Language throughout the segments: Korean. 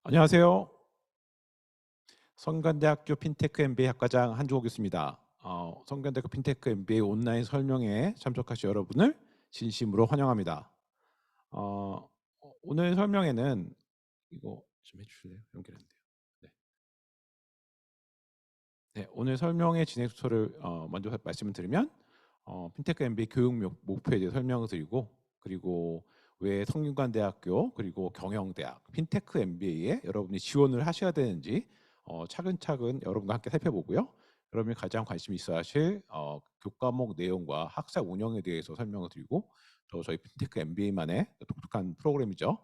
안녕하세요. 성균관대학교 핀테크 MBA 학과장 한주옥이었습니다. 성균관대학교 핀테크 MBA 온라인 설명회에 참석하신 여러분을 진심으로 환영합니다. 어, 오늘 설명회는 이거 좀 해주실래요? 연결 안 돼요. 네. 네, 오늘 설명회 진행 순서를 먼저 말씀을 드리면 핀테크 MBA 교육 목표에 대해 설명을 드리고, 그리고 왜 성균관대학교 그리고 경영대학 핀테크 MBA에 여러분이 지원을 하셔야 되는지 차근차근 여러분과 함께 살펴보고요. 여러분이 가장 관심 있어 하실 교과목 내용과 학사 운영에 대해서 설명을 드리고, 또 저희 핀테크 MBA만의 독특한 프로그램이죠.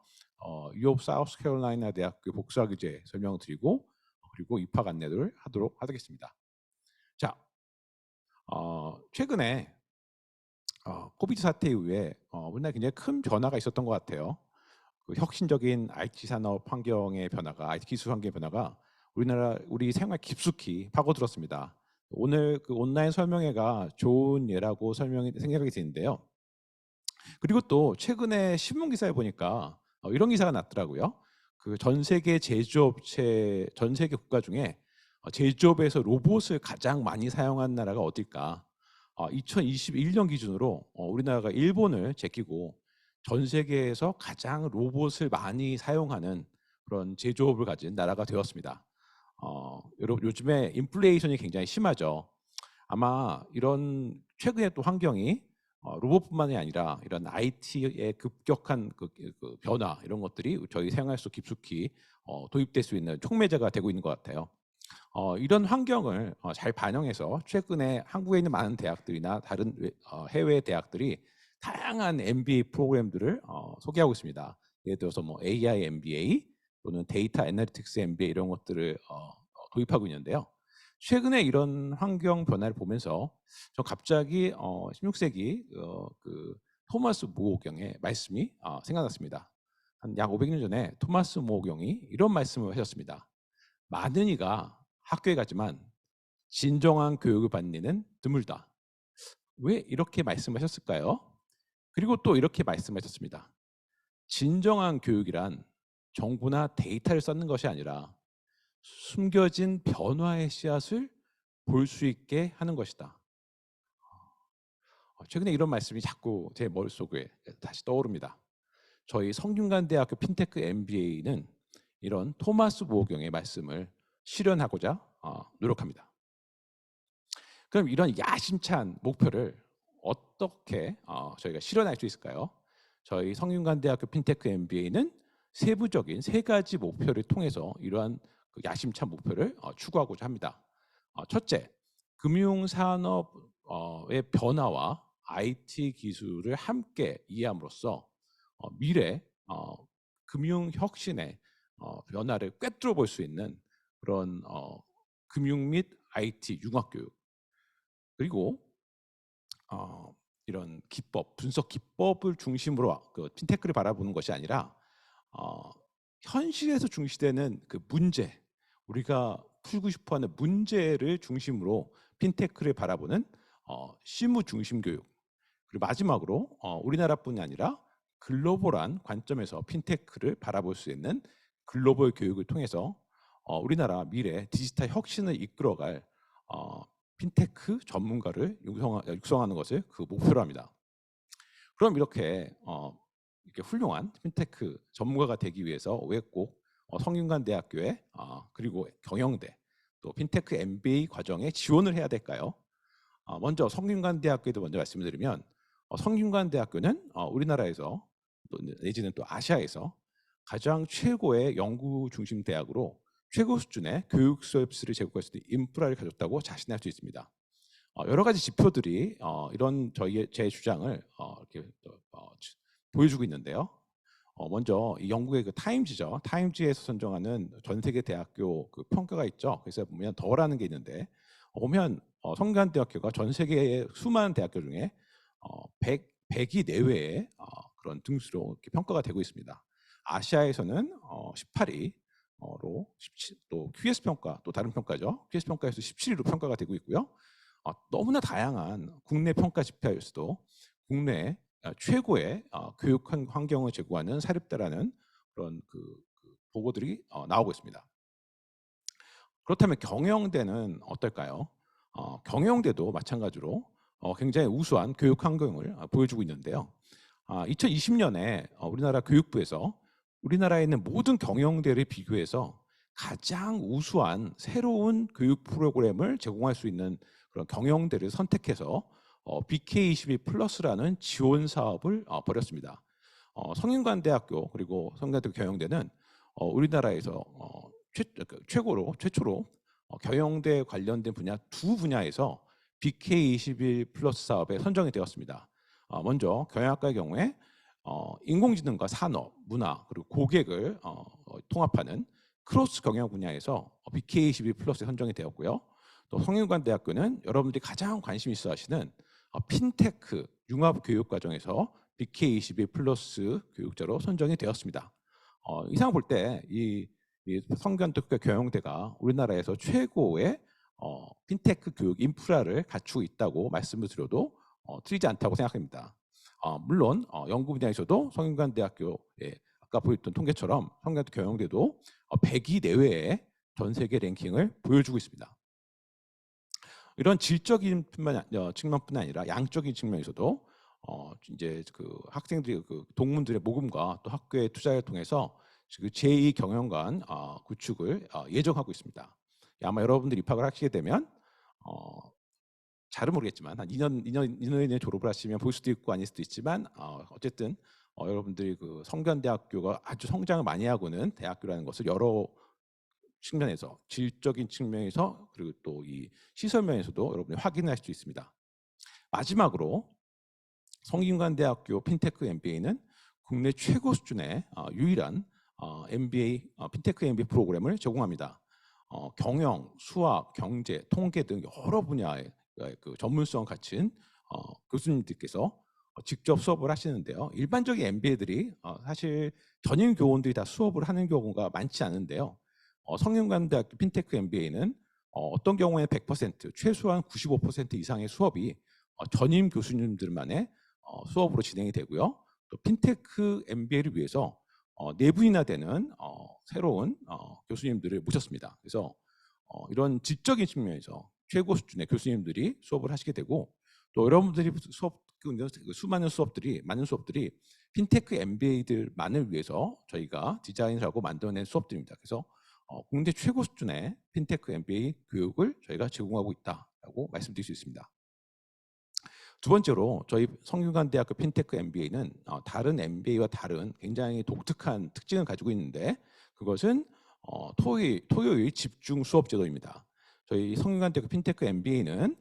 유업 사우스캐롤라이나 대학교 복수학위제 설명을 드리고, 그리고 입학 안내를 하도록 하겠습니다. 자, 최근에 코비드 사태 이후에 우리나라에 굉장히 큰 변화가 있었던 것 같아요. 그 혁신적인 IT 산업 환경의 변화가, IT 기술 환경의 변화가 우리 생활 깊숙이 파고들었습니다. 오늘 그 온라인 설명회가 좋은 예라고 생각이 드는데요. 그리고 또 최근에 신문 기사에 보니까 이런 기사가 났더라고요. 그 전 세계 제조업체, 전 세계 국가 중에 제조업에서 로봇을 가장 많이 사용한 나라가 어딜까? 2021년 기준으로 우리나라가 일본을 제끼고 전 세계에서 가장 로봇을 많이 사용하는 그런 제조업을 가진 나라가 되었습니다. 여러분 요즘에 인플레이션이 굉장히 심하죠. 아마 이런 최근에 또 환경이 로봇뿐만이 아니라 이런 IT의 급격한 그 변화, 이런 것들이 저희 생활 속 깊숙이 도입될 수 있는 촉매제가 되고 있는 것 같아요. 이런 환경을 잘 반영해서 최근에 한국에 있는 많은 대학들이나 다른 해외 대학들이 다양한 MBA 프로그램들을 소개하고 있습니다. 예를 들어서 뭐 AI MBA 또는 데이터 애널리틱스 MBA 이런 것들을 도입하고 있는데요. 최근에 이런 환경 변화를 보면서 저 갑자기 16세기 그 토마스 모어경의 말씀이 생각났습니다. 한 약 500년 전에 토마스 모어경이 이런 말씀을 하셨습니다. 많은 이가 학교에 가지만 진정한 교육을 받는 이는 드물다. 왜 이렇게 말씀하셨을까요? 그리고 또 이렇게 말씀하셨습니다. 진정한 교육이란 정보나 데이터를 쌓는 것이 아니라 숨겨진 변화의 씨앗을 볼 수 있게 하는 것이다. 최근에 이런 말씀이 자꾸 제 머릿속에 다시 떠오릅니다. 저희 성균관대학교 핀테크 MBA는 이런 토마스 모어경의 말씀을 실현하고자 노력합니다. 그럼 이런 야심찬 목표를 어떻게 저희가 실현할 수 있을까요? 저희 성균관대학교 핀테크 MBA는 세부적인 세 가지 목표를 통해서 이러한 그 야심찬 목표를 추구하고자 합니다. 첫째, 금융산업의 변화와 IT 기술을 함께 이해함으로써 미래 금융혁신의 변화를 꿰뚫어 볼 수 있는 그런 금융 및 IT 융합교육, 그리고 이런 기법, 분석 기법을 중심으로 그 핀테크를 바라보는 것이 아니라 현실에서 중시되는 그 문제, 우리가 풀고 싶어하는 문제를 중심으로 핀테크를 바라보는 실무 중심 교육, 그리고 마지막으로 우리나라뿐이 아니라 글로벌한 관점에서 핀테크를 바라볼 수 있는 글로벌 교육을 통해서 우리나라 미래 디지털 혁신을 이끌어갈 핀테크 전문가를 육성하는 것을 그 목표로 합니다. 그럼 이렇게 훌륭한 핀테크 전문가가 되기 위해서 왜 꼭 성균관대학교에 그리고 경영대 또 핀테크 MBA 과정에 지원을 해야 될까요? 먼저 성균관대학교에도 먼저 말씀을 드리면 성균관대학교는 우리나라에서 내지는 또 아시아에서 가장 최고의 연구 중심 대학으로 최고 수준의 교육 서비스를 제공할 수 있는 인프라를 가졌다고 자신할 수 있습니다. 여러 가지 지표들이 이런 제 주장을 이렇게 보여주고 있는데요. 먼저 이 영국의 그 타임즈죠. 타임즈에서 선정하는 전 세계 대학교 그 평가가 있죠. 그래서 보면 더라는 게 있는데 보면 성균관대학교가 전 세계의 수많은 대학교 중에 100위 내외의 그런 등수로 이렇게 평가가 되고 있습니다. 아시아에서는 18위로 17, 또 QS 평가, 또 다른 평가죠. QS 평가에서 17위로 평가가 되고 있고요. 너무나 다양한 국내 평가 지표에서도 국내 최고의 교육 환경을 제공하는 사립대라는 그런 그 보고들이 나오고 있습니다. 그렇다면 경영대는 어떨까요? 경영대도 마찬가지로 굉장히 우수한 교육 환경을 보여주고 있는데요. 2020년에 우리나라 교육부에서 우리나라에 있는 모든 경영대를 비교해서 가장 우수한 새로운 교육 프로그램을 제공할 수 있는 그런 경영대를 선택해서 BK22 플러스라는 지원 사업을 벌였습니다. 성균관대학교 그리고 성균관대 경영대는 우리나라에서 최초로 경영대 관련된 분야 두 분야에서 BK21 플러스 사업에 선정이 되었습니다. 먼저 경영학과의 경우에 인공지능과 산업, 문화 그리고 고객을 통합하는 크로스 경영 분야에서 BK21 플러스에 선정이 되었고요. 또 성균관대학교는 여러분들이 가장 관심 있어 하시는 핀테크 융합 교육 과정에서 BK21 플러스 교육자로 선정이 되었습니다. 이상 볼 때 이 성균관대 경영대가 우리나라에서 최고의 핀테크 교육 인프라를 갖추고 있다고 말씀을 드려도 틀리지 않다고 생각합니다. 물론 연구 분야에서도 성균관대학교에 아까 보였던 통계처럼 성균관대 경영대도 100위 내외의 전 세계 랭킹을 보여주고 있습니다. 이런 질적인 측면뿐 아니라 양적인 측면에서도 이제 그 학생들이 그 동문들의 모금과 또 학교의 투자를 통해서 제2 경영관 구축을 예정하고 있습니다. 아마 여러분들이 입학을 하시게 되면 잘은 모르겠지만 한 2년 이내 졸업을 하시면 볼 수도 있고 아닐 수도 있지만 어쨌든 여러분들이 그 성균대학교가 아주 성장을 많이 하고는 대학교라는 것을 여러 측면에서 질적인 측면에서 그리고 또 이 시설 면에서도 여러분이 확인할 수 있습니다. 마지막으로 성균관대학교 핀테크 MBA는 국내 최고 수준의 유일한 MBA 핀테크 MBA 프로그램을 제공합니다. 경영, 수학, 경제, 통계 등 여러 분야의 그 전문성 갖춘 교수님들께서 직접 수업을 하시는데요. 일반적인 MBA들이 사실 전임 교원들이 다 수업을 하는 경우가 많지 않은데요. 성균관대학교 핀테크 MBA는 어떤 경우에 100%, 최소한 95% 이상의 수업이 전임 교수님들만의 수업으로 진행이 되고요. 또 핀테크 MBA를 위해서 4분이나 되는 새로운 교수님들을 모셨습니다. 그래서 이런 질적인 측면에서 최고 수준의 교수님들이 수업을 하시게 되고 또 여러분들이 수많은 수업들이 많은 수업들이 핀테크 MBA들만을 위해서 저희가 디자인을 하고 만들어낸 수업들입니다. 그래서 국내 최고 수준의 핀테크 MBA 교육을 저희가 제공하고 있다라고 말씀드릴 수 있습니다. 두 번째로 저희 성균관대학교 핀테크 MBA는 다른 MBA와 다른 굉장히 독특한 특징을 가지고 있는데 그것은 토요일 집중 수업 제도입니다. 저희 성균관대학교 핀테크 MBA는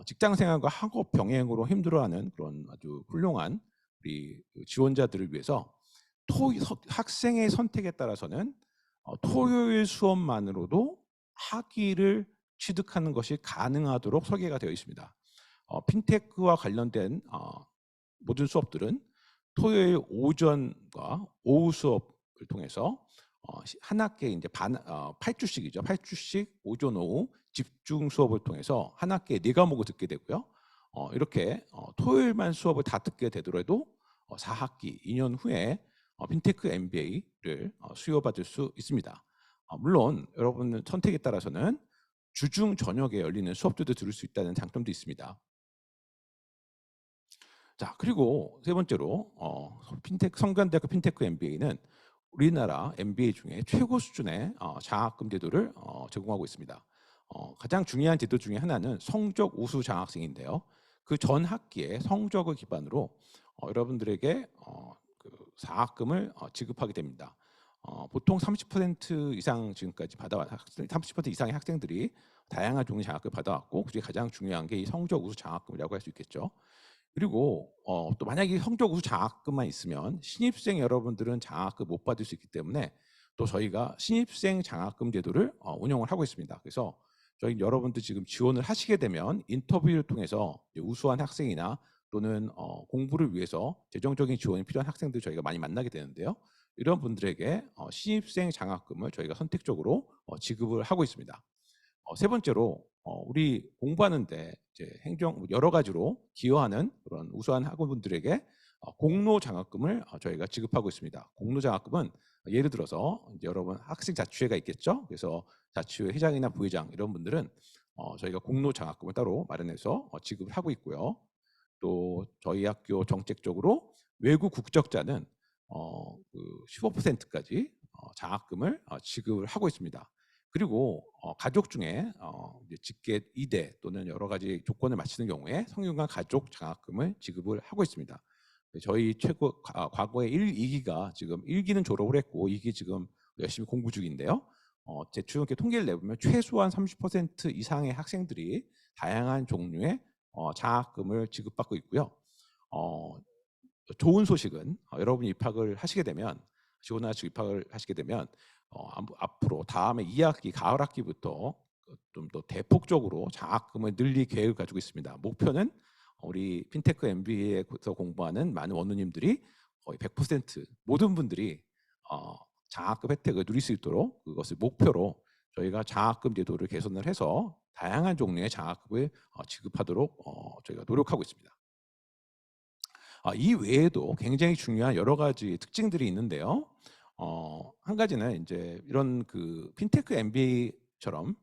직장 생활과 학업 병행으로 힘들어하는 그런 아주 훌륭한 우리 지원자들을 위해서 학생의 선택에 따라서는 토요일 수업만으로도 학위를 취득하는 것이 가능하도록 설계가 되어 있습니다. 핀테크와 관련된 모든 수업들은 토요일 오전과 오후 수업을 통해서 한 학기에 이제 8주씩이죠. 8주씩 오전 오후 집중 수업을 통해서 한 학기에 4과목을 듣게 되고요. 이렇게 토요일만 수업을 다 듣게 되더라도 4학기 2년 후에 핀테크 MBA를 수여받을 수 있습니다. 물론 여러분 선택에 따라서는 주중 저녁에 열리는 수업들도 들을 수 있다는 장점도 있습니다. 자, 그리고 세 번째로 성균관대학교 핀테크 MBA는 우리나라 MBA 중에 최고 수준의 장학금 제도를 제공하고 있습니다. 가장 중요한 제도 중에 하나는 성적 우수 장학생인데요. 그 전 학기의 성적을 기반으로 여러분들에게 그 장학금을 지급하게 됩니다. 보통 30% 이상 지금까지 30% 이상의 학생들이 다양한 종류의 장학금을 받아왔고 그중에 가장 중요한 게 이 성적 우수 장학금이라고 할 수 있겠죠. 그리고 또 만약에 성적 우수 장학금만 있으면 신입생 여러분들은 장학금 못 받을 수 있기 때문에 또 저희가 신입생 장학금 제도를 운영을 하고 있습니다. 그래서 저희 여러분들 지금 지원을 하시게 되면 인터뷰를 통해서 우수한 학생이나 또는 공부를 위해서 재정적인 지원이 필요한 학생들 저희가 많이 만나게 되는데요. 이런 분들에게 신입생 장학금을 저희가 선택적으로 지급을 하고 있습니다. 세 번째로 우리 공부하는데 이제 여러 가지로 기여하는 그런 우수한 학우분들에게 공로 장학금을 저희가 지급하고 있습니다. 공로 장학금은 예를 들어서 이제 여러분 학생 자치회가 있겠죠. 그래서 자치회 회장이나 부회장 이런 분들은 저희가 공로 장학금을 따로 마련해서 지급을 하고 있고요. 또 저희 학교 정책적으로 외국 국적자는 15%까지 장학금을 지급을 하고 있습니다. 그리고 가족 중에 이제 직계 이대 또는 여러 가지 조건을 맞추는 경우에 성균관 가족 장학금을 지급을 하고 있습니다. 저희 과거에 1, 2기가 지금 1기는 졸업을 했고 2기 지금 열심히 공부 중인데요. 대충 이렇게 통계를 내보면 최소한 30% 이상의 학생들이 다양한 종류의 장학금을 지급받고 있고요. 어, 좋은 소식은 여러분이 입학을 하시게 되면 지원하시고 입학을 하시게 되면 앞으로 다음에 2학기 가을 학기부터 좀 더 대폭적으로 장학금을 늘릴 계획을 가지고 있습니다. 목표는 우리 핀테크 MBA에서 공부하는 많은 원우님들이 거의 100% 모든 분들이 장학금 혜택을 누릴 수 있도록 그것을 목표로 저희가 장학금 제도를 개선을 해서 다양한 종류의 장학금을 지급하도록 저희가 노력하고 있습니다. 이 외에도 굉장히 중요한 여러 가지 특징들이 있는데요. 한 가지는 이제 이런 그 핀테크 MBA처럼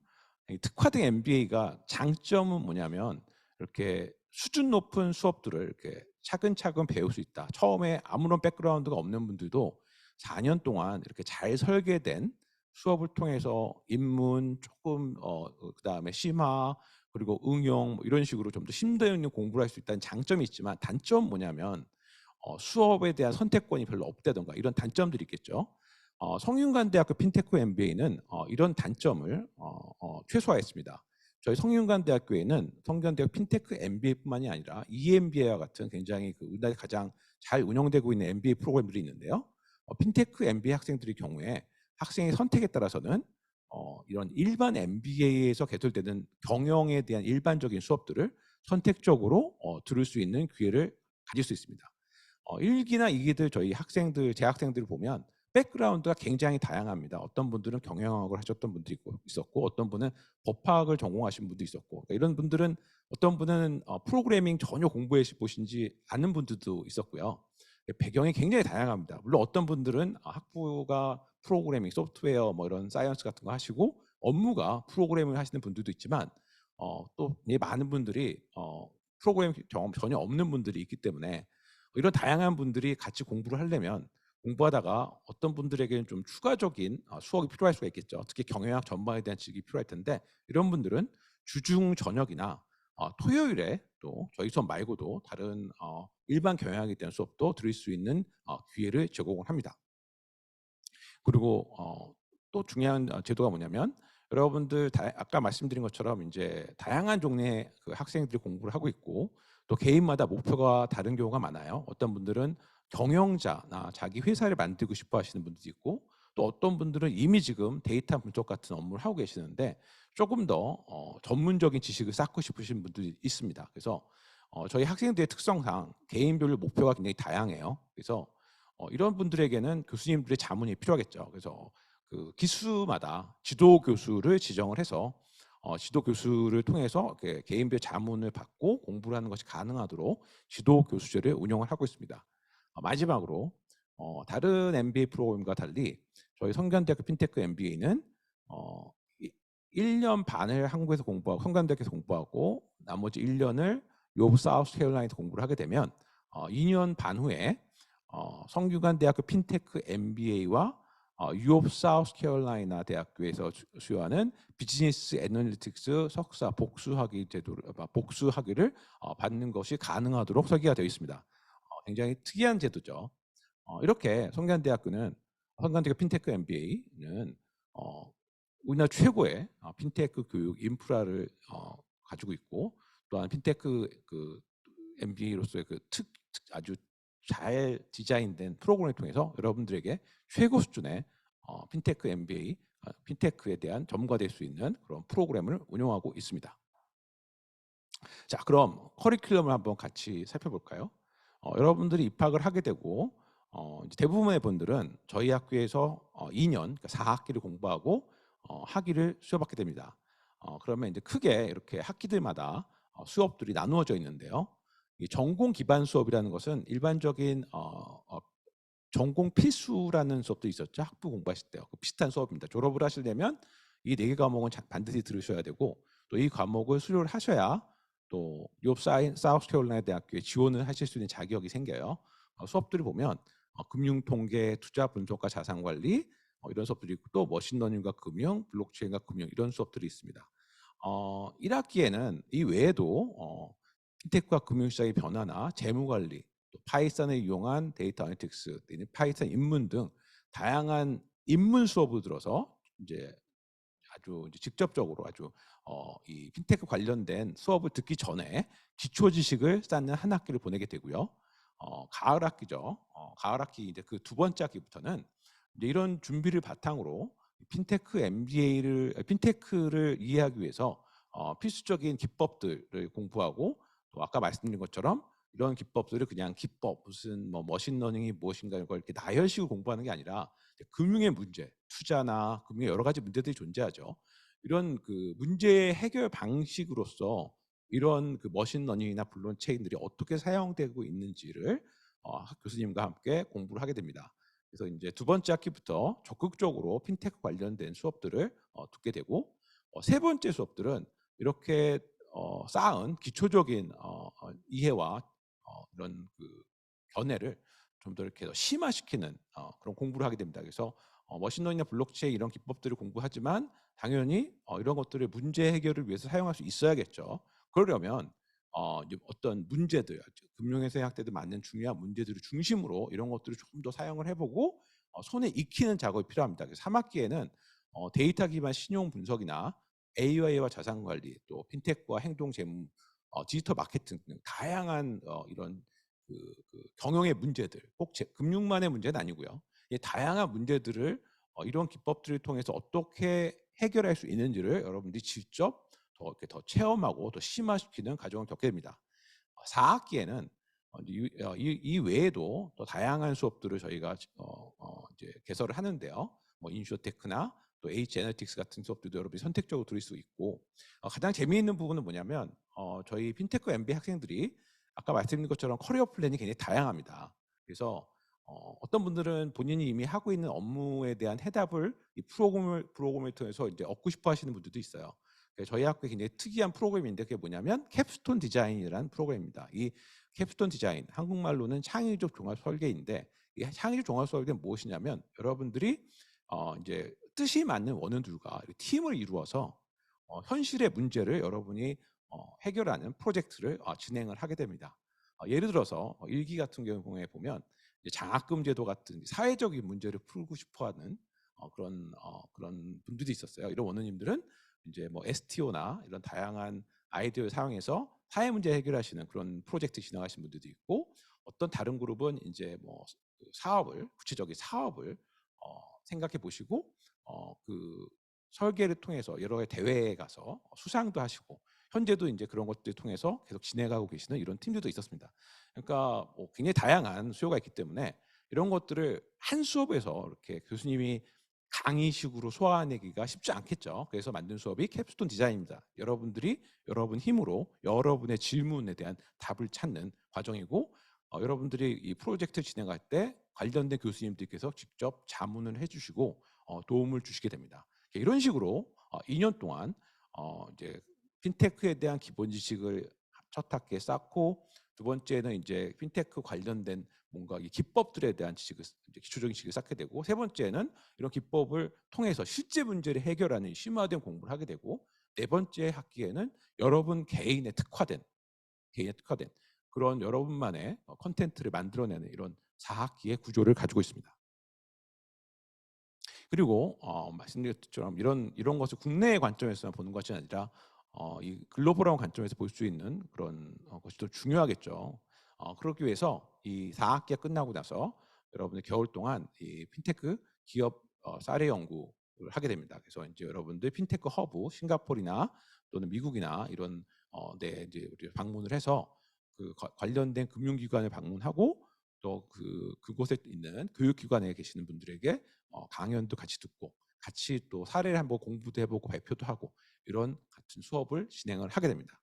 특화된 MBA가 장점은 뭐냐면 이렇게 수준 높은 수업들을 이렇게 차근차근 배울 수 있다. 처음에 아무런 백그라운드가 없는 분들도 4년 동안 이렇게 잘 설계된 수업을 통해서 입문 조금 그다음에 심화 그리고 응용 뭐 이런 식으로 좀 더 심도 있는 공부를 할 수 있다는 장점이 있지만 단점은 뭐냐면 수업에 대한 선택권이 별로 없다던가 이런 단점들이 있겠죠. 성균관대학교 핀테크 MBA는 이런 단점을 최소화했습니다. 저희 성균관대학교에는 성균관대학 핀테크 MBA뿐만이 아니라 EMBA와 같은 굉장히 우리나라에 가장 잘 운영되고 있는 MBA 프로그램들이 있는데요. 핀테크 MBA 학생들의 경우에 학생의 선택에 따라서는 이런 일반 MBA에서 개설되는 경영에 대한 일반적인 수업들을 선택적으로 들을 수 있는 기회를 가질 수 있습니다. 1기나 2기들 저희 학생들, 재학생들을 보면 백그라운드가 굉장히 다양합니다. 어떤 분들은 경영학을 하셨던 분도 있었고 어떤 분은 법학을 전공하신 분도 있었고 그러니까 이런 분들은 어떤 분은 프로그래밍 전혀 공부해 보신지 않는 분들도 있었고요. 배경이 굉장히 다양합니다. 물론 어떤 분들은 학부가 프로그래밍, 소프트웨어 뭐 이런 사이언스 같은 거 하시고 업무가 프로그래밍을 하시는 분들도 있지만 또 많은 분들이 프로그래밍 경험 전혀 없는 분들이 있기 때문에 이런 다양한 분들이 같이 공부를 하려면 공부하다가 어떤 분들에게는 좀 추가적인 수업이 필요할 수가 있겠죠. 특히 경영학 전반에 대한 지식이 필요할 텐데 이런 분들은 주중 저녁이나 토요일에 또 저희 수업 말고도 다른 일반 경영학에 대한 수업도 들을 수 있는 기회를 제공을 합니다. 그리고 또 중요한 제도가 뭐냐면 여러분들 아까 말씀드린 것처럼 이제 다양한 종류의 그 학생들이 공부를 하고 있고 또 개인마다 목표가 다른 경우가 많아요. 어떤 분들은 경영자나 자기 회사를 만들고 싶어 하시는 분들도 있고 또 어떤 분들은 이미 지금 데이터 분석 같은 업무를 하고 계시는데 조금 더 전문적인 지식을 쌓고 싶으신 분들이 있습니다. 그래서 저희 학생들의 특성상 개인별로 목표가 굉장히 다양해요. 그래서 이런 분들에게는 교수님들의 자문이 필요하겠죠. 그래서 그 기수마다 지도 교수를 지정을 해서 지도 교수를 통해서 개인별 자문을 받고 공부를 하는 것이 가능하도록 지도 교수제를 운영을 하고 있습니다. 마지막으로 다른 MBA 프로그램과 달리 저희 성균대학교 핀테크 MBA는 1년 반을 한국에서 공부하고 성균대학교에서 공부하고 나머지 1년을 요브 사우스캐롤라이나에서 공부를 하게 되면 2년 반 후에 성균관 대학교 핀테크 MBA와 유업 사우스캐롤라이나 대학교에서 수여하는 비즈니스 애널리틱스 석사 복수학위를 받는 것이 가능하도록 설계가 되어 있습니다. 굉장히 특이한 제도죠. 이렇게 성균관대학교 핀테크 MBA는 우리나라 최고의 핀테크 교육 인프라를 가지고 있고 또한 핀테크 MBA로서의 아주 잘 디자인된 프로그램을 통해서 여러분들에게 최고 수준의 핀테크 MBA, 핀테크에 대한 전문가 될 수 있는 그런 프로그램을 운영하고 있습니다. 자, 그럼 커리큘럼을 한번 같이 살펴볼까요? 여러분들이 입학을 하게 되고 이제 대부분의 분들은 저희 학교에서 2년, 그러니까 4학기를 공부하고 학위를 수여받게 됩니다. 그러면 이제 크게 이렇게 학기들마다 수업들이 나누어져 있는데요. 이 전공 기반 수업이라는 것은 일반적인 전공 필수라는 수업도 있었죠. 학부 공부하실 때요. 그 비슷한 수업입니다. 졸업을 하시려면 이 4개 과목은 반드시 들으셔야 되고 또 이 과목을 수료를 하셔야 또 뉴욕 사우스캐롤라이나 대학교에 지원을 하실 수 있는 자격이 생겨요. 수업들을 보면 금융통계, 투자 분석과 자산관리 이런 수업들이 있고 또 머신러닝과 금융, 블록체인과 금융 이런 수업들이 있습니다. 1학기에는 이 외에도 핀테크와 금융시장의 변화나 재무관리, 또 파이썬을 이용한 데이터 아나리틱스, 파이썬 입문 등 다양한 입문 수업을 들어서 이제 아주 이제 직접적으로 아주 이 핀테크 관련된 수업을 듣기 전에 기초 지식을 쌓는 한 학기를 보내게 되고요. 가을 학기죠. 가을 학기 이제 그 두 번째 학기부터는 이제 이런 준비를 바탕으로 핀테크를 이해하기 위해서 필수적인 기법들을 공부하고 또 아까 말씀드린 것처럼 이런 기법들을 그냥 기법 무슨 뭐 머신러닝이 무엇인가 이걸 이렇게 나열식으로 공부하는 게 아니라 금융의 문제, 투자나 금융의 여러 가지 문제들이 존재하죠. 이런 그 문제 해결 방식으로서 이런 그 머신러닝이나 블록체인들이 어떻게 사용되고 있는지를 교수님과 함께 공부를 하게 됩니다. 그래서 이제 두 번째 학기부터 적극적으로 핀테크 관련된 수업들을 듣게 되고 세 번째 수업들은 이렇게 쌓은 기초적인 이해와 이런 그 견해를 좀 더 이렇게 더 심화시키는 그런 공부를 하게 됩니다. 그래서 머신러닝이나 블록체인 이런 기법들을 공부하지만 당연히 이런 것들을 문제 해결을 위해서 사용할 수 있어야겠죠. 그러려면 이제 어떤 문제들, 금융에서 생각되는 많은 중요한 문제들을 중심으로 이런 것들을 조금 더 사용을 해보고 손에 익히는 작업이 필요합니다. 그래서 3학기에는 데이터 기반 신용 분석이나 AI와 자산 관리, 또 핀테크와 행동 재무, 디지털 마케팅 등 다양한 이런 그 경영의 문제들, 꼭 금융만의 문제는 아니고요. 이 다양한 문제들을 이런 기법들을 통해서 어떻게 해결할 수 있는지를 여러분들이 직접 더 이렇게 더 체험하고 더 심화시키는 과정을 겪게 됩니다. 4학기에는 이 외에도 또 다양한 수업들을 저희가 이제 개설을 하는데요. 뭐 인슈어테크나 또 H 애널리틱스 같은 수업들도 여러분이 선택적으로 들을 수 있고 가장 재미있는 부분은 뭐냐면 저희 핀테크 MBA 학생들이 아까 말씀드린 것처럼 커리어 플랜이 굉장히 다양합니다. 그래서 어떤 분들은 본인이 이미 하고 있는 업무에 대한 해답을 이 프로그램을 통해서 이제 얻고 싶어 하시는 분들도 있어요. 저희 학교에 굉장히 특이한 프로그램인데 그게 뭐냐면 캡스톤 디자인이라는 프로그램입니다. 이 캡스톤 디자인, 한국말로는 창의적 종합 설계인데 이 창의적 종합 설계는 무엇이냐면 여러분들이 이제 뜻이 맞는 원원들과 팀을 이루어서 현실의 문제를 여러분이 해결하는 프로젝트를 진행을 하게 됩니다. 예를 들어서 일기 같은 경우에 보면 장학금 제도 같은 사회적인 문제를 풀고 싶어하는 그런 분들이 있었어요. 이런 원우님들은 이제 뭐 STO나 이런 다양한 아이디어를 사용해서 사회 문제 해결하시는 그런 프로젝트 진행하시는 분들도 있고 어떤 다른 그룹은 이제 뭐 사업을 구체적인 사업을 생각해 보시고 그 설계를 통해서 여러 가지 대회에 가서 수상도 하시고 현재도 이제 그런 것들을 통해서 계속 진행하고 계시는 이런 팀들도 있었습니다. 그러니까 뭐 굉장히 다양한 수요가 있기 때문에 이런 것들을 한 수업에서 이렇게 교수님이 강의식으로 소화해내기가 쉽지 않겠죠. 그래서 만든 수업이 캡스톤 디자인입니다. 여러분들이 여러분 힘으로 여러분의 질문에 대한 답을 찾는 과정이고 여러분들이 이 프로젝트 진행할 때 관련된 교수님들께서 직접 자문을 해주시고 도움을 주시게 됩니다. 이런 식으로 2년 동안 이제 핀테크에 대한 기본 지식을 첫 학기에 쌓고 두 번째는 이제 핀테크 관련된 뭔가 이 기법들에 대한 지식을 기초적인 지식을 쌓게 되고 세 번째는 이런 기법을 통해서 실제 문제를 해결하는 심화된 공부를 하게 되고 네 번째 학기에는 여러분 개인에 특화된 그런 여러분만의 컨텐츠를 만들어내는 이런 4학기의 구조를 가지고 있습니다. 그리고 말씀드린 것처럼 이런 것을 국내의 관점에서만 보는 것이 아니라 이 글로벌한 관점에서 볼 수 있는 그런 것이 더 중요하겠죠. 그러기 위해서 이 4학기가 끝나고 나서 여러분들 겨울 동안 이 핀테크 기업 사례 연구를 하게 됩니다. 그래서 이제 여러분들 핀테크 허브 싱가포르나 또는 미국이나 이런 데 이제 우리 방문을 해서 그 관련된 금융기관을 방문하고 또 그곳에 있는 교육기관에 계시는 분들에게 강연도 같이 듣고 같이 또 사례를 한번 공부도 해보고 발표도 하고 이런 같은 수업을 진행을 하게 됩니다.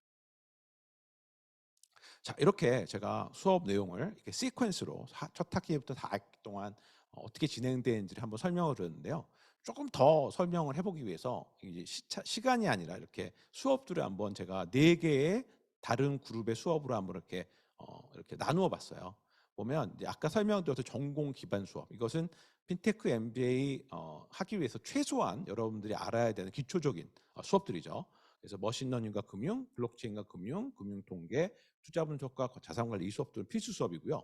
자, 이렇게 제가 수업 내용을 이렇게 시퀀스로 첫 학기부터 4학기 동안 어떻게 진행되는지를 한번 설명을 드렸는데요. 조금 더 설명을 해보기 위해서 이제 시간이 아니라 이렇게 수업들을 한번 제가 4개의 다른 그룹의 수업으로 한번 이렇게 나누어 봤어요. 보면 이제 아까 설명드렸던 전공 기반 수업, 이것은 핀테크 MBA 하기 위해서 최소한 여러분들이 알아야 되는 기초적인 수업들이죠. 그래서 머신러닝과 금융, 블록체인과 금융, 금융통계, 투자 분석과 자산 관리, 이 수업들은 필수 수업이고요.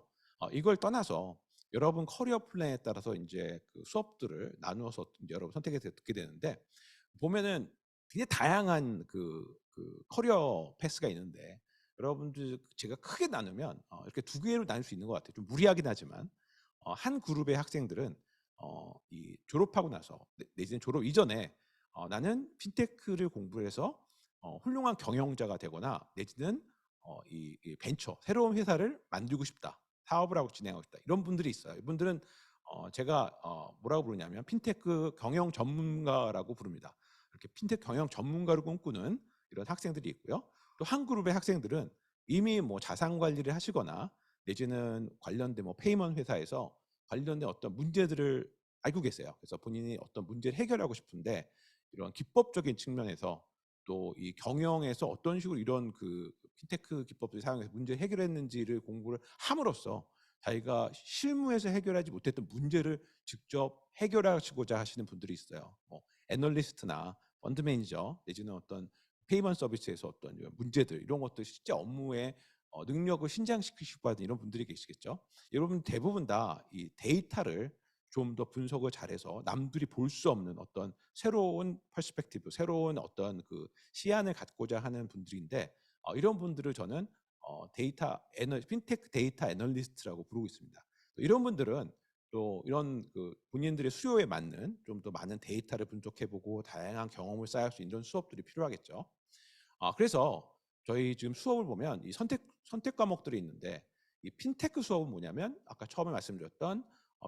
이걸 떠나서 여러분 커리어 플랜에 따라서 이제 그 수업들을 나누어서 이제 여러분 선택해서 듣게 되는데, 보면은 굉장히 다양한 그 커리어 패스가 있는데, 여러분들 제가 크게 나누면 이렇게 2개로 나눌 수 있는 것 같아요. 좀 무리하긴 하지만 한 그룹의 학생들은 이 졸업하고 나서 내지는 졸업 이전에 나는 핀테크를 공부해서 훌륭한 경영자가 되거나 내지는 이 벤처 새로운 회사를 만들고 싶다, 사업을 하고 진행하고 싶다, 이런 분들이 있어요. 이분들은 제가 뭐라고 부르냐면 핀테크 경영 전문가라고 부릅니다. 이렇게 핀테크 경영 전문가를 꿈꾸는 이런 학생들이 있고요. 또 한 그룹의 학생들은 이미 뭐 자산 관리를 하시거나 내지는 관련된 뭐 페이먼트 회사에서 관련된 어떤 문제들을 알고 계세요. 그래서 본인이 어떤 문제를 해결하고 싶은데 이런 기법적인 측면에서 또 이 경영에서 어떤 식으로 이런 그 핀테크 기법을 사용해서 문제를 해결했는지를 공부를 함으로써 자기가 실무에서 해결하지 못했던 문제를 직접 해결하시고자 하시는 분들이 있어요. 뭐 애널리스트나 펀드 매니저 내지는 어떤 페이먼트 서비스에서 어떤 이런 문제들, 이런 것들 실제 업무에 능력을 신장시키시고 하는 이런 분들이 계시겠죠. 여러분 대부분 다 이 데이터를 좀 더 분석을 잘해서 남들이 볼 수 없는 어떤 새로운 퍼스펙티브, 새로운 어떤 그 시안을 갖고자 하는 분들인데, 이런 분들을 저는 핀테크 데이터 애널리스트라고 부르고 있습니다. 이런 분들은 또 이런 그 본인들의 수요에 맞는 좀 더 많은 데이터를 분석해보고 다양한 경험을 쌓을 수 있는 이런 수업들이 필요하겠죠. 그래서 저희 지금 수업을 보면 이 선택 과목들이 있는데, 이 핀테크 수업은 뭐냐면 아까 처음에 말씀드렸던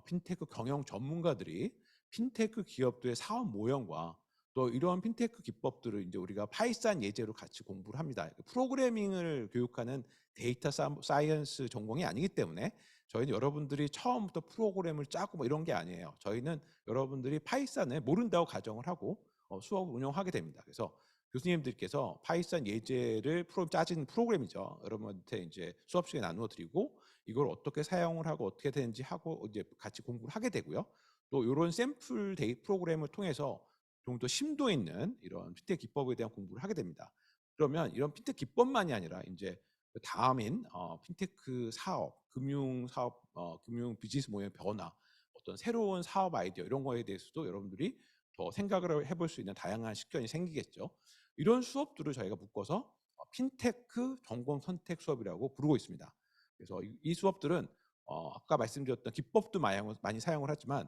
핀테크 경영 전문가들이 핀테크 기업들의 사업 모형과 또 이러한 핀테크 기법들을 이제 우리가 파이썬 예제로 같이 공부를 합니다. 프로그래밍을 교육하는 데이터 사이언스 전공이 아니기 때문에 저희는 여러분들이 처음부터 프로그램을 짜고 뭐 이런 게 아니에요. 저희는 여러분들이 파이썬을 모른다고 가정을 하고 수업을 운영하게 됩니다. 그래서 교수님들께서 파이썬 예제를 짜진 프로그램이죠. 여러분한테 이제 수업 시간에 나누어 드리고 이걸 어떻게 사용을 하고 어떻게 되는지 하고 이제 같이 공부를 하게 되고요. 또 이런 샘플 데이 프로그램을 통해서 좀 더 심도 있는 이런 핀테크 기법에 대한 공부를 하게 됩니다. 그러면 이런 핀테크 기법만이 아니라 이제 그 다음인 핀테크 사업, 금융 사업, 금융 비즈니스 모형의 변화, 어떤 새로운 사업 아이디어, 이런 거에 대해서도 여러분들이 더 생각을 해볼 수 있는 다양한 식견이 생기겠죠. 이런 수업들을 저희가 묶어서 핀테크 전공 선택 수업이라고 부르고 있습니다. 그래서 이 수업들은 아까 말씀드렸던 기법도 많이 사용을 하지만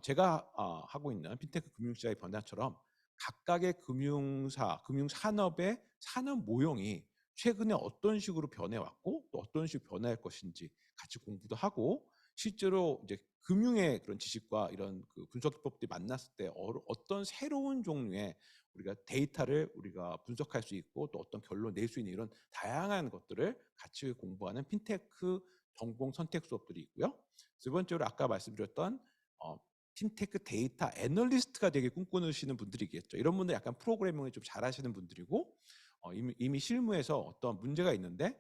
제가 하고 있는 핀테크 금융시장의 변화처럼 각각의 금융산업의 산업 모형이 최근에 어떤 식으로 변해왔고 또 어떤 식으로 변할 것인지 같이 공부도 하고, 실제로 이제 금융의 그런 지식과 이런 그 분석 기법들이 만났을 때 어떤 새로운 종류의 우리가 데이터를 우리가 분석할 수 있고 또 어떤 결론 낼 수 있는 이런 다양한 것들을 같이 공부하는 핀테크 전공 선택 수업들이 있고요. 두 번째로 아까 말씀드렸던 어, 핀테크 데이터 애널리스트가 되게 꿈꾸시는 분들이겠죠. 이런 분들 약간 프로그래밍을 좀 잘하시는 분들이고 이미 실무에서 어떤 문제가 있는데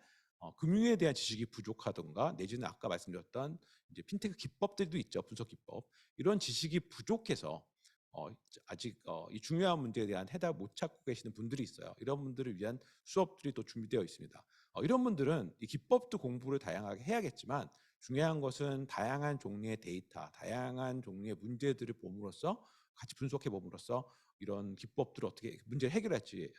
금융에 대한 지식이 부족하던가 내지는 아까 말씀드렸던 이제 핀테크 기법들도 있죠. 분석 기법. 이런 지식이 부족해서 아직 이 중요한 문제에 대한 해답 못 찾고 계시는 분들이 있어요. 이런 분들을 위한 수업들이 또 준비되어 있습니다. 이런 분들은 이 기법도 공부를 다양하게 해야겠지만 중요한 것은 다양한 종류의 데이터, 다양한 종류의 문제들을 봄으로써 같이 분석해 봄으로써 이런 기법들을 어떻게 문제를 해결할지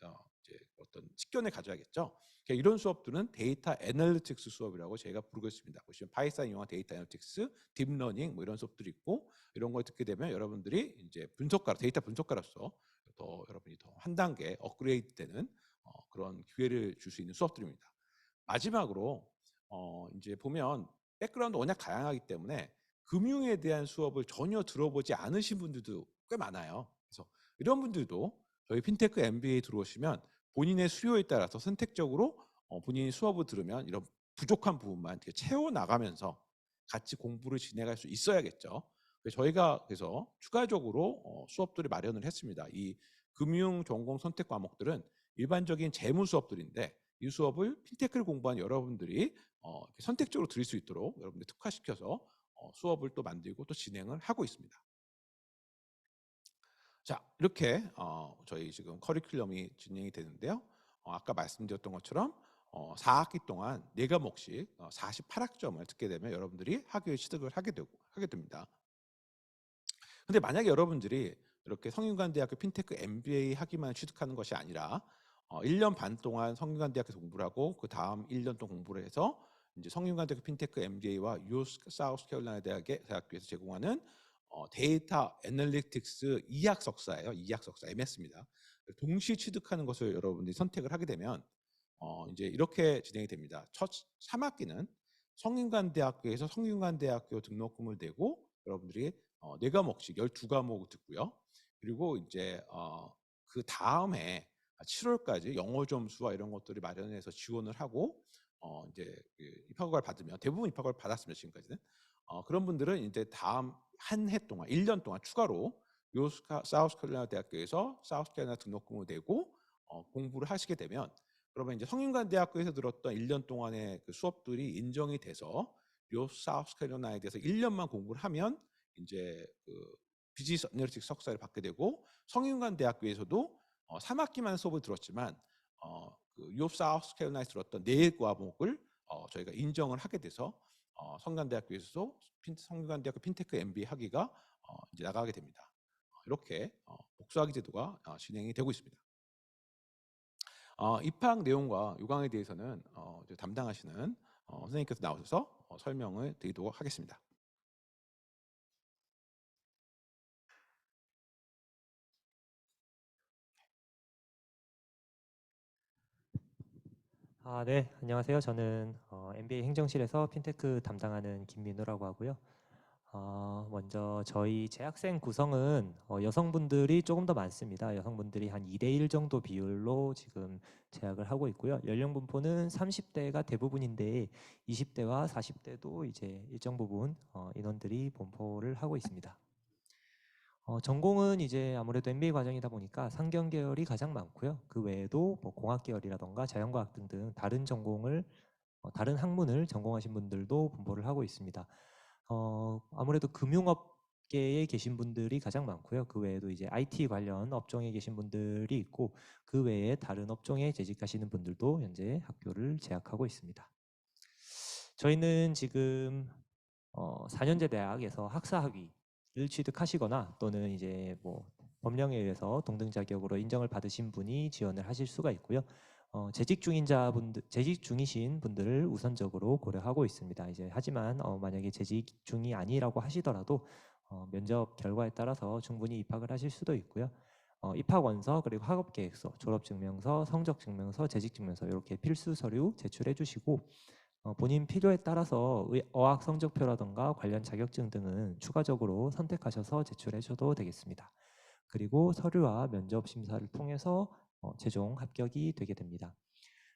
이제 어떤 식견을 가져야겠죠. 그러니까 이런 수업들은 데이터 애널리틱스 수업이라고 저희가 부르고 있습니다. 보시면 파이썬 이용한 데이터 애널리틱스, 딥러닝 뭐 이런 수업들이 있고, 이런 걸 듣게 되면 여러분들이 이제 데이터 분석가로서 더 여러분이 더 한 단계 업그레이드되는 그런 기회를 줄 수 있는 수업들입니다. 마지막으로 이제 보면 백그라운드 워낙 다양하기 때문에 금융에 대한 수업을 전혀 들어보지 않으신 분들도 꽤 많아요. 그래서 이런 분들도 저희 핀테크 MBA 들어오시면 본인의 수요에 따라서 선택적으로 본인이 수업을 들으면 이런 부족한 부분만 이렇게 채워 나가면서 같이 공부를 진행할 수 있어야겠죠. 저희가 그래서 추가적으로 수업들을 마련을 했습니다. 이 금융 전공 선택 과목들은 일반적인 재무 수업들인데 이 수업을 핀테크를 공부한 여러분들이 이렇게 선택적으로 들을 수 있도록 여러분들 특화시켜서 수업을 또 만들고 또 진행을 하고 있습니다. 자, 이렇게 저희 지금 커리큘럼이 진행이 되는데요. 아까 말씀드렸던 것처럼 4학기 동안 4과목씩 48학점을 듣게 되면 여러분들이 학위를 취득을 하게 됩니다. 근데 만약에 여러분들이 이렇게 성균관대학교 핀테크 MBA 학위만 취득하는 것이 아니라 1년 반 동안 성균관대학교 공부를 하고 그 다음 1년 동안 공부를 해서 이제 성균관대학교 핀테크 MBA와 U 사우스캐롤라이나 대학교에서 제공하는 데이터 애널리틱스 2학 석사예요. 2학 석사 MS입니다. 동시 취득하는 것을 여러분들이 선택을 하게 되면 이제 이렇게 진행이 됩니다. 첫 3학기는 성균관대학교에서 성균관대학교 등록금을 내고 여러분들이 4과목씩 12과목을 듣고요. 그리고 이제 그 다음에 7월까지 영어 점수와 이런 것들을 마련해서 지원을 하고 이제 그 입학허가를 받으면 대부분 입학허가를 받았습니다. 지금까지는. 그런 분들은 이제 다음 한 해 동안 1년 동안 추가로 사우스캐롤라이나 대학교에서 사우스캐롤라이나 등록금을 내고 공부를 하시게 되면 그러면 이제 성균관대학교에서 들었던 1년 동안의 그 수업들이 인정이 돼서 요 사우스캐롤라이나에 대해서 1년만 공부를 하면 이제 그 비즈니스 애널리틱스 석사를 받게 되고 성균관대학교에서도 3학기만 수업을 들었지만 그요 사우스캐롤라이나에서 들었던 4과목을 저희가 인정을 하게 돼서 성균관대학교에서도 성균관대학교 핀테크 MBA 학위가 이제 나가게 됩니다. 이렇게 복수학위 제도가 진행이 되고 있습니다. 입학 내용과 요강에 대해서는 이제 담당하시는 선생님께서 나오셔서 설명을 드리도록 하겠습니다. 네, 안녕하세요. 저는 MBA 행정실에서 핀테크 담당하는 김민우라고 하고요. 먼저 저희 재학생 구성은 여성분들이 조금 더 많습니다. 여성분들이 한 2대1 정도 비율로 지금 재학을 하고 있고요. 연령 분포는 30대가 대부분인데 20대와 40대도 이제 일정 부분 인원들이 분포를 하고 있습니다. 전공은 이제 아무래도 MBA 과정이다 보니까 상경 계열이 가장 많고요. 그 외에도 뭐 공학 계열이라던가 자연과학 등등 다른 전공을 다른 학문을 전공하신 분들도 분포를 하고 있습니다. 아무래도 금융업계에 계신 분들이 가장 많고요. 그 외에도 이제 IT 관련 업종에 계신 분들이 있고 그 외에 다른 업종에 재직하시는 분들도 현재 학교를 재학하고 있습니다. 저희는 지금 4년제 대학에서 학사학위를 취득하시거나 또는 이제 뭐 법령에 의해서 동등 자격으로 인정을 받으신 분이 지원을 하실 수가 있고요. 재직 중이신 분들을 우선적으로 고려하고 있습니다. 이제 하지만 만약에 재직 중이 아니라고 하시더라도 면접 결과에 따라서 충분히 입학을 하실 수도 있고요. 입학 원서 그리고 학업 계획서, 졸업 증명서, 성적 증명서, 재직 증명서 이렇게 필수 서류 제출해 주시고 본인 필요에 따라서 어학 성적표라던가 관련 자격증 등은 추가적으로 선택하셔서 제출해 줘도 되겠습니다. 그리고 서류와 면접 심사를 통해서 최종 합격이 되게 됩니다.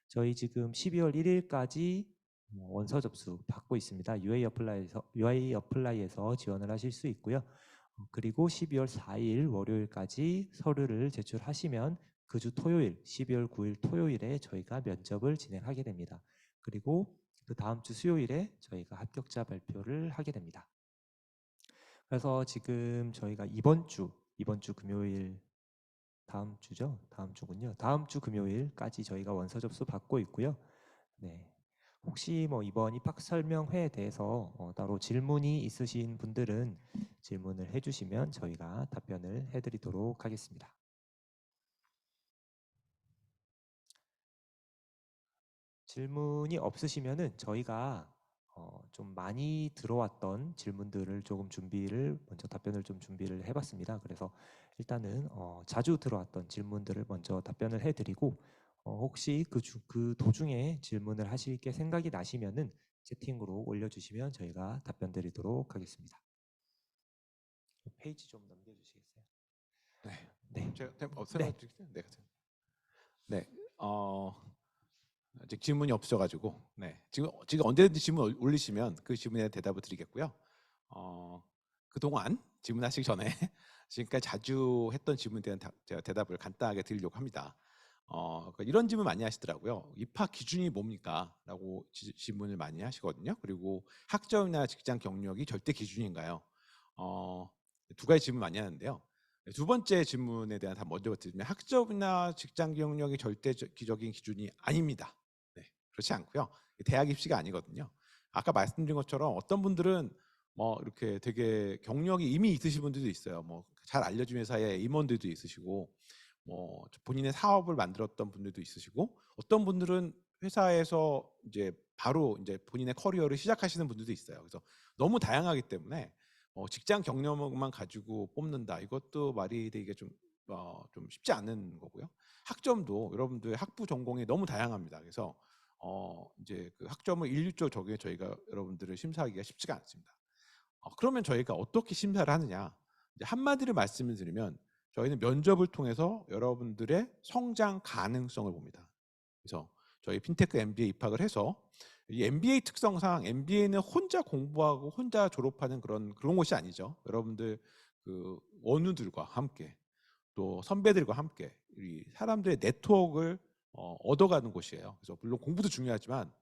저희 지금 12월 1일까지 원서 접수 받고 있습니다. UA 어플라이에서 지원을 하실 수 있고요. 그리고 12월 4일 월요일까지 서류를 제출하시면 그 주 토요일 12월 9일 토요일에 저희가 면접을 진행하게 됩니다. 그리고 그 다음 주 수요일에 저희가 합격자 발표를 하게 됩니다. 그래서 지금 저희가 이번 주 금요일 다음 주죠? 다음 주군요. 다음 주 금요일까지 저희가 원서 접수 받고 있고요. 네. 혹시 뭐 이번 입학 설명회에 대해서 따로 질문이 있으신 분들은 질문을 해주시면 저희가 답변을 해드리도록 하겠습니다. 질문이 없으시면은 저희가 좀 많이 들어왔던 질문들을 조금 먼저 답변을 좀 준비를 해봤습니다. 그래서 일단은 자주 들어왔던 질문들을 먼저 답변을 해드리고 혹시 그 도중에 질문을 하실 게 생각이 나시면은 채팅으로 올려주시면 저희가 답변 드리도록 하겠습니다. 페이지 좀 넘겨주시겠어요? 네. 네. 제가 네. 설명드릴게요. 네. 네. 아직 질문이 없으셔가지고 네, 지금 언제든지 질문 올리시면 그 질문에 대답을 드리겠고요. 그동안 질문하시기 전에 지금까지 자주 했던 질문에 대한 제가 대답을 간단하게 드리려고 합니다. 그러니까 이런 질문 많이 하시더라고요. 입학 기준이 뭡니까? 라고 질문을 많이 하시거든요. 그리고 학점이나 직장 경력이 절대 기준인가요? 어, 두 가지 질문 많이 하는데요. 두 번째 질문에 대한 답 먼저 드리면 학점이나 직장 경력이 절대적인 기준이 아닙니다. 네, 그렇지 않고요. 대학 입시가 아니거든요. 아까 말씀드린 것처럼 어떤 분들은 뭐 이렇게 되게 경력이 이미 있으신 분들도 있어요. 뭐 잘 알려진 회사의 임원들도 있으시고, 뭐 본인의 사업을 만들었던 분들도 있으시고, 어떤 분들은 회사에서 이제 바로 이제 본인의 커리어를 시작하시는 분들도 있어요. 그래서 너무 다양하기 때문에 직장 경력만 가지고 뽑는다. 이것도 말이 되게 좀 쉽지 않은 거고요. 학점도 여러분들 학부 전공이 너무 다양합니다. 그래서 이제 그 학점을 일률적으로 적용해 저희가 여러분들을 심사하기가 쉽지가 않습니다. 그러면 저희가 어떻게 심사를 하느냐? 이제 한마디로 말씀을 드리면 저희는 면접을 통해서 여러분들의 성장 가능성을 봅니다. 그래서 저희 핀테크 MBA 입학을 해서 이 MBA 특성상 MBA는 혼자 공부하고 혼자 졸업하는 그런 곳이 아니죠. 여러분들 그 원우들과 함께 또 선배들과 함께 이 사람들의 네트워크를 얻어가는 곳이에요. 그래서 물론 공부도 중요하지만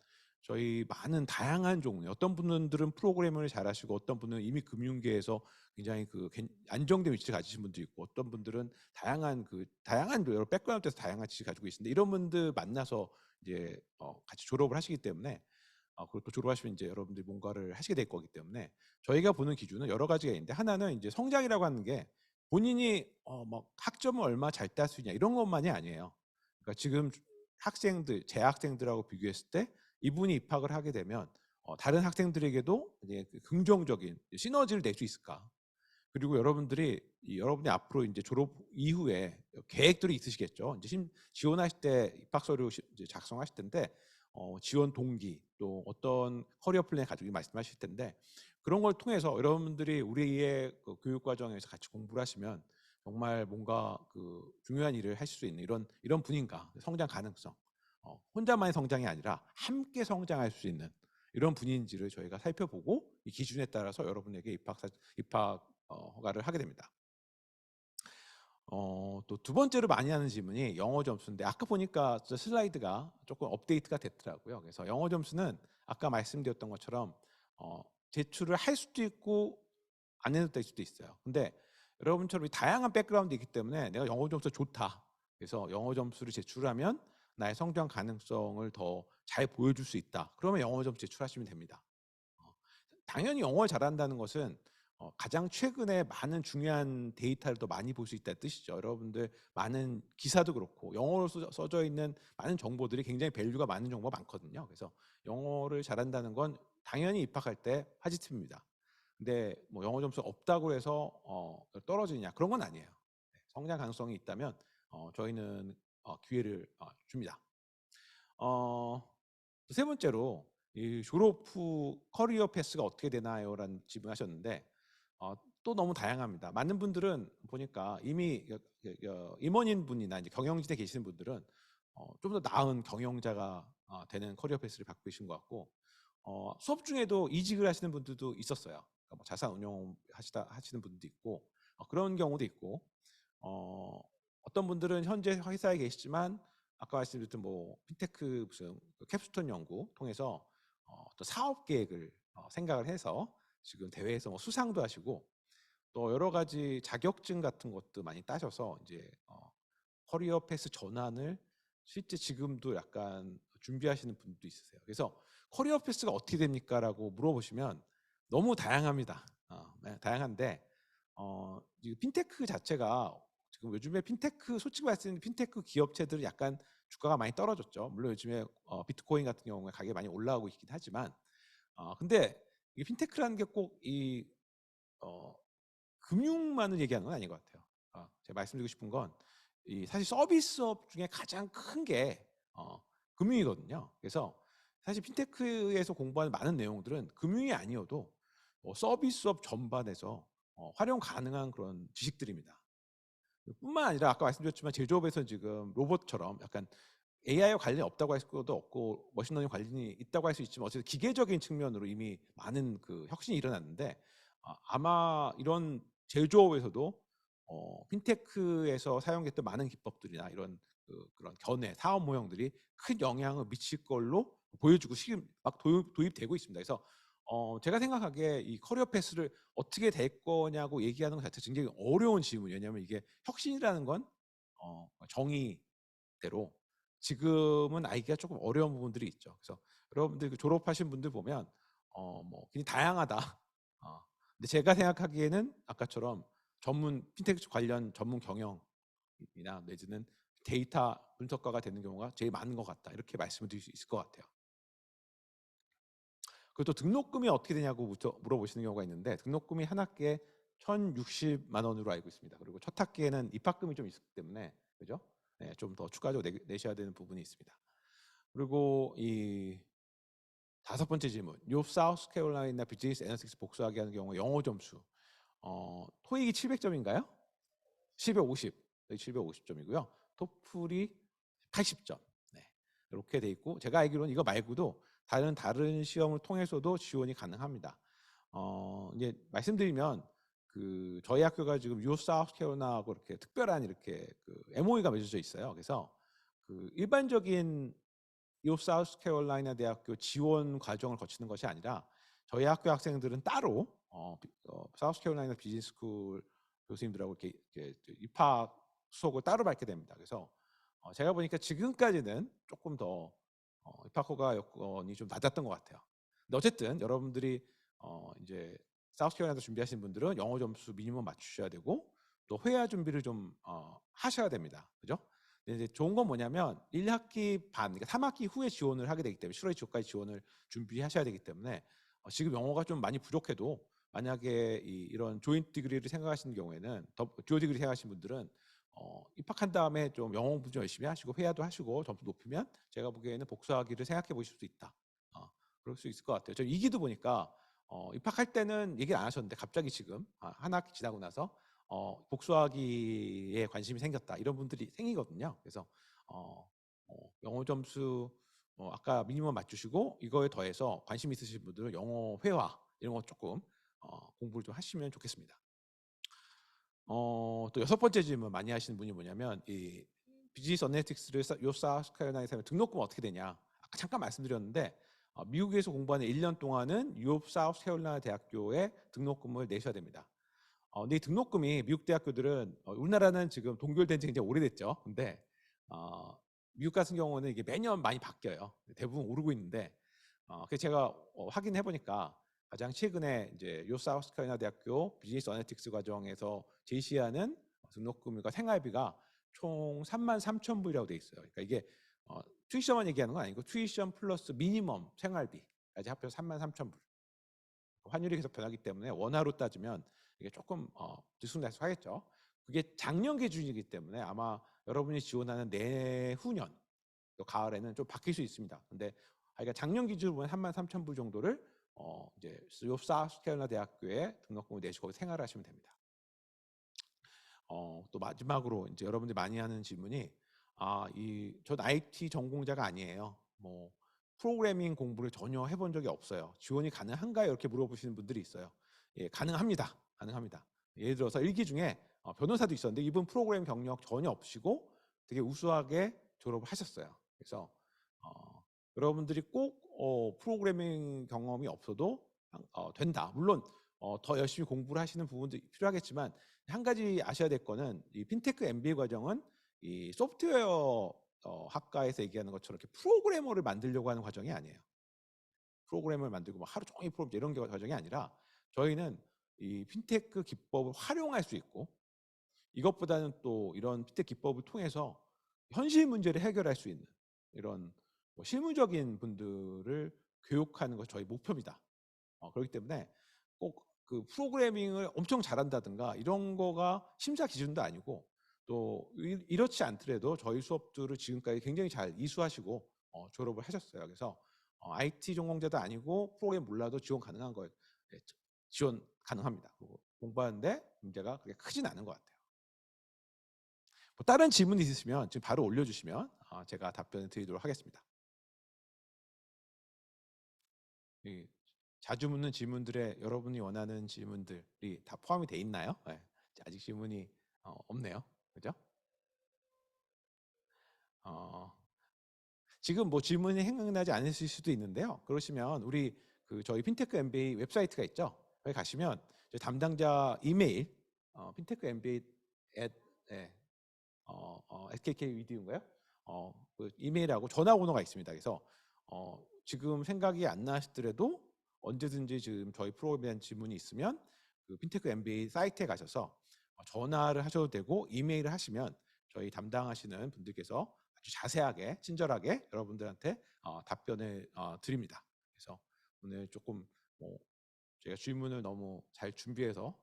저희 많은 다양한 종류, 어떤 분들은 프로그래머를 잘하시고 어떤 분은 이미 금융계에서 굉장히 그 안정된 위치를 가지신 분도 있고 어떤 분들은 다양한 여러 백그라운드에서 다양한 지식을 가지고 있는데 이런 분들 만나서 이제 같이 졸업을 하시기 때문에 그리고 또 졸업하시면 이제 여러분들이 뭔가를 하시게 될 거기 때문에 저희가 보는 기준은 여러 가지가 있는데 하나는 이제 성장이라고 하는 게 본인이 뭐 학점을 얼마 잘 딸 수 있냐 이런 것만이 아니에요. 그러니까 지금 학생들, 재학생들하고 비교했을 때 이분이 입학을 하게 되면 다른 학생들에게도 이제 그 긍정적인 시너지를 낼 수 있을까? 그리고 여러분이 앞으로 이제 졸업 이후에 계획들이 있으시겠죠. 이제 지원하실 때 입학 서류 이제 작성하실 텐데 지원 동기 또 어떤 커리어 플랜 가지고 말씀하실 텐데 그런 걸 통해서 여러분들이 우리의 그 교육 과정에서 같이 공부를 하시면 정말 뭔가 그 중요한 일을 하실 수 있는 이런 분인가 성장 가능성 혼자만의 성장이 아니라 함께 성장할 수 있는 이런 분인지를 저희가 살펴보고 이 기준에 따라서 여러분에게 입학 허가를 하게 됩니다. 또 두 번째로 많이 하는 질문이 영어 점수인데 아까 보니까 슬라이드가 조금 업데이트가 됐더라고요. 그래서 영어 점수는 아까 말씀드렸던 것처럼 제출을 할 수도 있고 안 해도 될 수도 있어요. 근데 여러분처럼 다양한 백그라운드 있기 때문에 내가 영어 점수가 좋다. 그래서 영어 점수를 제출하면 나의 성장 가능성을 더 잘 보여줄 수 있다. 그러면 영어 점수 제출하시면 됩니다. 당연히 영어를 잘한다는 것은 가장 최근에 많은 중요한 데이터를 더 많이 볼 수 있다는 뜻이죠. 여러분들 많은 기사도 그렇고 영어로 써져 있는 많은 정보들이 굉장히 밸류가 많은 정보가 많거든요. 그래서 영어를 잘한다는 건 당연히 입학할 때 하지팁입니다. 근데 뭐 영어 점수 없다고 해서 떨어지냐 그런 건 아니에요. 네, 성장 가능성이 있다면 저희는 기회를 줍니다. 어, 세 번째로 이 졸업 후 커리어 패스가 어떻게 되나요?라는 질문하셨는데 또 너무 다양합니다. 많은 분들은 보니까 이미 임원인 분이나 이제 경영진에 계시는 분들은 좀 더 나은 경영자가 되는 커리어 패스를 받고 계신 것 같고 수업 중에도 이직을 하시는 분들도 있었어요. 그러니까 뭐 자산 운용 하시는 분도 있고 그런 경우도 있고 어떤 분들은 현재 회사에 계시지만 아까 말씀드렸던 뭐 핀테크 무슨 그 캡스톤 연구 통해서 또 사업 계획을 생각을 해서 지금 대회에서 뭐 수상도 하시고 또 여러 가지 자격증 같은 것도 많이 따셔서 이제 커리어 패스 전환을 실제 지금도 약간 준비하시는 분도 있으세요. 그래서 커리어 패스가 어떻게 됩니까라고 물어보시면 너무 다양합니다. 네, 다양한데 이 핀테크 자체가 지금 요즘에 핀테크 솔직히 말씀드리면 핀테크 기업체들은 약간 주가가 많이 떨어졌죠. 물론 요즘에 비트코인 같은 경우에 가격이 많이 올라오고 있긴 하지만 근데 이 핀테크라는 게 꼭 이 금융만을 얘기하는 건 아닌 것 같아요. 제가 말씀드리고 싶은 건 이 사실 서비스업 중에 가장 큰 게 금융이거든요. 그래서 사실 핀테크에서 공부하는 많은 내용들은 금융이 아니어도 서비스업 전반에서 활용 가능한 그런 지식들입니다. 뿐만 아니라 아까 말씀드렸지만 제조업에서는 지금 로봇처럼 약간 AI와 관련이 없다고 할 수도 없고 머신러닝 관련이 있다고 할 수 있지만 어쨌든 기계적인 측면으로 이미 많은 그 혁신이 일어났는데 아마 이런 제조업에서도 핀테크에서 사용했던 많은 기법들이나 이런 그런 견해, 사업 모형들이 큰 영향을 미칠 걸로 보여지고 지금 막 도입되고 있습니다. 그래서 제가 생각하기에 이 커리어 패스를 어떻게 될 거냐고 얘기하는 것 자체가 굉장히 어려운 질문이에요. 왜냐하면 이게 혁신이라는 건 정의대로 지금은 알기가 조금 어려운 부분들이 있죠. 그래서 여러분들 그 졸업하신 분들 보면 뭐 굉장히 다양하다. 근데 제가 생각하기에는 아까처럼 전문 핀테크 관련 전문 경영이나 내지는 데이터 분석가가 되는 경우가 제일 많은 것 같다. 이렇게 말씀을 드릴 수 있을 것 같아요. 그리고 또 등록금이 어떻게 되냐고 물어보시는 경우가 있는데 등록금이 한 학기에 1,060만 원으로 알고 있습니다. 그리고 첫 학기에는 입학금이 좀 있기 때문에 그죠? 네, 좀 더 추가적으로 내셔야 되는 부분이 있습니다. 그리고 이 다섯 번째 질문. 요 사우스캐롤라이나 비즈니스 애널리틱스 복수하기 하는 경우 영어 점수. 토익이 700점인가요? 750. 750점이고요. 토플이 80점. 네. 이렇게 돼 있고 제가 알기로는 이거 말고도 다른 시험을 통해서도 지원이 가능합니다. 이제 말씀드리면 그 저희 학교가 지금 유 사우스캐롤라이나하고 이렇게 특별한 이렇게 그 MOU가 맺어져 있어요. 그래서 그 일반적인 요 사우스캐롤라이나 대학교 지원 과정을 거치는 것이 아니라 저희 학교 학생들은 따로 사우스캐롤라이나 비즈니스 스쿨 교수님들하고 이렇게 입학 수업을 따로 받게 됩니다. 그래서 제가 보니까 지금까지는 조금 더 입학 허가 여건이 좀 낮았던 것 같아요. 근데 어쨌든 여러분들이 이제 사우스캐롤라이나 준비하시는 분들은 영어 점수 미니멈 맞추셔야 되고 또 회화 준비를 좀 하셔야 됩니다. 그죠? 근데 이제 좋은 건 뭐냐면 1학기 반, 그러니까 3학기 후에 지원을 하게 되기 때문에 7월 지원까지 지원을 준비하셔야 되기 때문에 지금 영어가 좀 많이 부족해도 만약에 이런 조인트 디그리를 생각하시는 경우에는 듀얼 디그리 생각하시는 분들은 입학한 다음에 좀 영어 공부 좀 열심히 하시고 회화도 하시고 점수 높으면 제가 보기에는 복수하기를 생각해 보실 수도 있다. 그럴 수 있을 것 같아요. 저 이기도 보니까 입학할 때는 얘기를 안 하셨는데 갑자기 지금 한 학기 지나고 나서 복수하기에 관심이 생겼다 이런 분들이 생기거든요. 그래서 영어 점수 아까 미니멈 맞추시고 이거에 더해서 관심 있으신 분들은 영어 회화 이런 거 조금 공부를 좀 하시면 좋겠습니다. 또 여섯 번째 질문 많이 하시는 분이 뭐냐면 이 비즈니스 어널리틱스를 요 사우스캐롤라이나에서 하면 등록금 어떻게 되냐? 아까 잠깐 말씀드렸는데 미국에서 공부하는 1년 동안은 유업 사우스캐롤라이나 대학교에 등록금을 내셔야 됩니다. 근데 이 등록금이 미국 대학교들은 우리나라는 지금 동결된 지 굉장히 오래됐죠. 근데 미국 같은 경우는 이게 매년 많이 바뀌어요. 대부분 오르고 있는데 그래서 제가 확인해 보니까 가장 최근에 이제 요 사우스캐롤라이나 대학교 비즈니스 어널리틱스 과정에서 제시하는 등록금과 생활비가 총 33,000불이라고 돼 있어요. 그러니까 이게 튜이션만 얘기하는 건 아니고 튜이션 플러스 미니멈 생활비까지 합해서 33,000불. 환율이 계속 변하기 때문에 원화로 따지면 이게 조금 들쑥날쑥하겠죠. 그게 작년 기준이기 때문에 아마 여러분이 지원하는 내후년 또 가을에는 좀 바뀔 수 있습니다. 근데 그러니까 작년 기준으로 보면 33,000불 정도를 이제 사우스캐롤라이나 대학교에 등록금을 내시고 생활하시면 됩니다. 또 마지막으로 이제 여러분들이 많이 하는 질문이 전 IT 전공자가 아니에요. 뭐 프로그래밍 공부를 전혀 해본 적이 없어요. 지원이 가능한가요? 이렇게 물어보시는 분들이 있어요. 예, 가능합니다. 가능합니다. 예를 들어서 일기 중에 변호사도 있었는데 이분 프로그래밍 경력 전혀 없이고 되게 우수하게 졸업을 하셨어요. 그래서 여러분들이 꼭 프로그래밍 경험이 없어도 된다. 물론 더 열심히 공부를 하시는 부분도 필요하겠지만 한 가지 아셔야 될 거는 이 핀테크 MBA 과정은 이 소프트웨어 학과에서 얘기하는 것처럼 이렇게 프로그래머를 만들려고 하는 과정이 아니에요. 프로그래머를 만들고 막 하루 종일 프로그램 이런 게 과정이 아니라 저희는 이 핀테크 기법을 활용할 수 있고 이것보다는 또 이런 핀테크 기법을 통해서 현실 문제를 해결할 수 있는 이런 뭐 실무적인 분들을 교육하는 것이 저희 목표입니다. 그렇기 때문에 꼭 그 프로그래밍을 엄청 잘한다든가 이런 거가 심사 기준도 아니고 또 이렇지 않더라도 저희 수업들을 지금까지 굉장히 잘 이수하시고 졸업을 하셨어요. 그래서 IT 전공자도 아니고 프로그래밍 몰라도 지원 가능한 거 지원 가능합니다. 그리고 공부하는데 문제가 그렇게 크진 않은 것 같아요. 뭐 다른 질문 있으시면 지금 바로 올려주시면 제가 답변을 드리도록 하겠습니다. 이 자주 묻는 질문들에 여러분이 원하는 질문들이 다 포함이 돼 있나요? 네. 아직 질문이 없네요. 그죠? 어, 지금 뭐 질문이 생각나지 않으실 수도 있는데요. 그러시면 우리 저희 핀테크 MBA 웹사이트가 있죠. 거기 가시면 저희 담당자 이메일 핀테크 MBA at 네, SKK 위드인가요? 그 이메일하고 전화번호가 있습니다. 그래서 지금 생각이 안 나시더라도 언제든지 지금 저희 프로그램에 대한 질문이 있으면 그 핀테크 MBA 사이트에 가셔서 전화를 하셔도 되고 이메일을 하시면 저희 담당하시는 분들께서 아주 자세하게 친절하게 여러분들한테 답변을 드립니다. 그래서 오늘 조금 뭐 제가 질문을 너무 잘 준비해서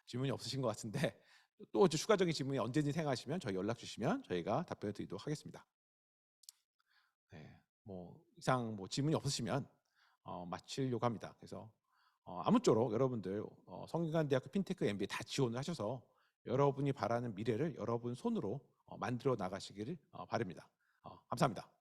질문이 없으신 것 같은데 또 추가적인 질문이 언제든지 생각하시면 저희 연락 주시면 저희가 답변을 드리도록 하겠습니다. 네, 뭐 이상 뭐 질문이 없으시면 마치려고 합니다. 그래서 아무쪼록 여러분들 성균관대학교 핀테크 MBA 다 지원을 하셔서 여러분이 바라는 미래를 여러분 손으로 만들어 나가시기를 바랍니다. 감사합니다.